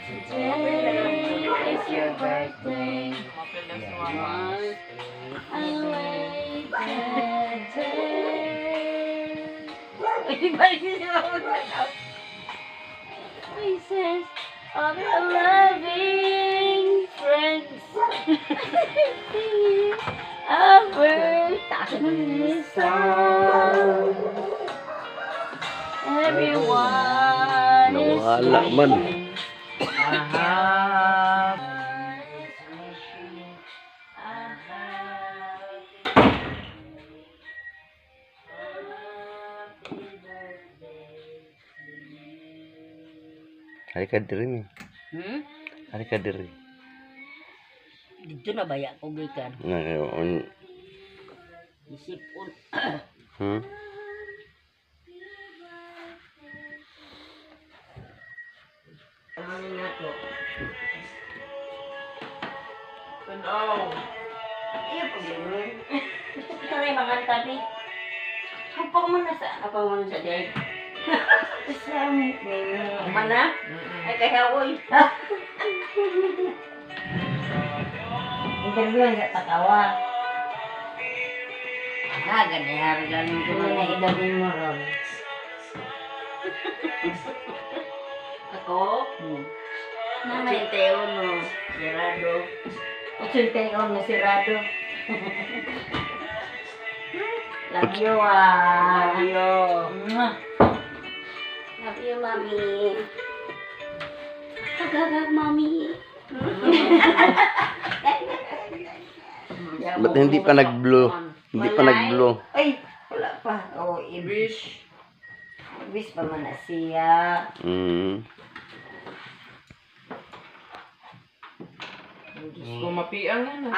Today is your birthday. I wait voices of your loving friends. Singing a birthday song. Everyone is Nawala man. Hari ka diri ni. Hari ka diri. Dito na baya ko gikan. Ngayon. Isipon. Ano na to? Tanaw. Iyo problema. Ito na yung mga tabi. Kapag mo na sa deg. Mana? Ay kaya uy. Interview ang patawa. Ganyan ko na idagin mo ron. Ako? 81, sirado. 81, sirado. Love you, Love you. Love you, Mommy. Tagagag, Mommy. Ba't hindi pa nag-blow? Hindi pa nag-blow. Ay, wala pa. Oh, i-wish. Wish pa man na siya. Kumapiang yan.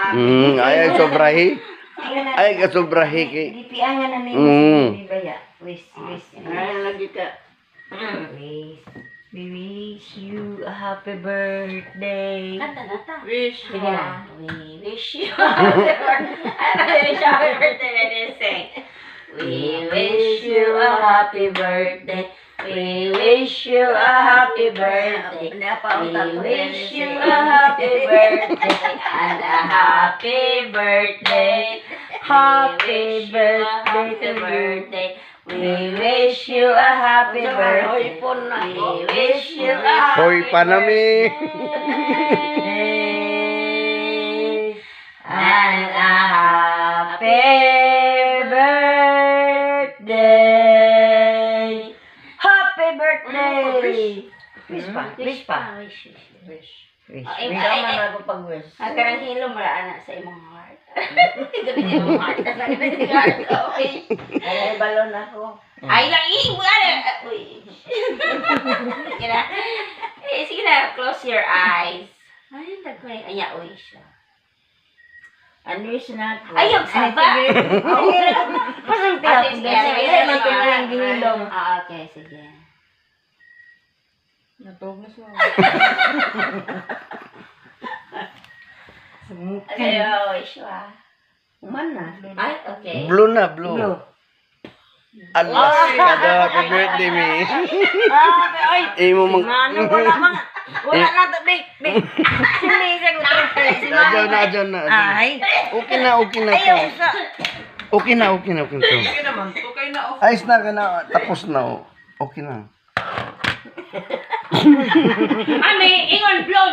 Ay, sobrahi. Ay, kasobrahi kay. Di piangan na ni Baya. Wish. Ay, lagi ka. Wish. We wish you a happy birthday. Kanta na ta. Wish. Sige na. We wish you a happy birthday. We wish you a happy birthday. We wish you a happy birthday. We wish you a happy birthday and a happy birthday. Happy birthday. We wish you a happy birthday. We wish you a happy Hoy pa nami. birthday and a happy birthday. Happy birthday. Wish pa. Wish. Ay, man ako pag-wish. Karang hilo mo anak sa imong heart. Gabi sa imong heart. Gabi sa heart. Okay. Ay, balon ako. Ay, lang uy. Sige na. Sige na, close your eyes. Ay, nagkay. Aya, uy siya. Wish na ako. Ay, yung saba. Okay. Pasang tiyak. Sige, magkailang gihilom. Okay, sige. Natog na siya. Ayo, Ishwa. Mana? Ay, okay. Blue na, blue. Allah, kada happy birthday mi. Ay, Imo mag wala na to, big. Hindi sa ko Adyan na. Ay. Okay na to. Okay na to. Sige naman, tukay na off. Ayos na ka na. Tapos na. Okay na. Mami, ingon blow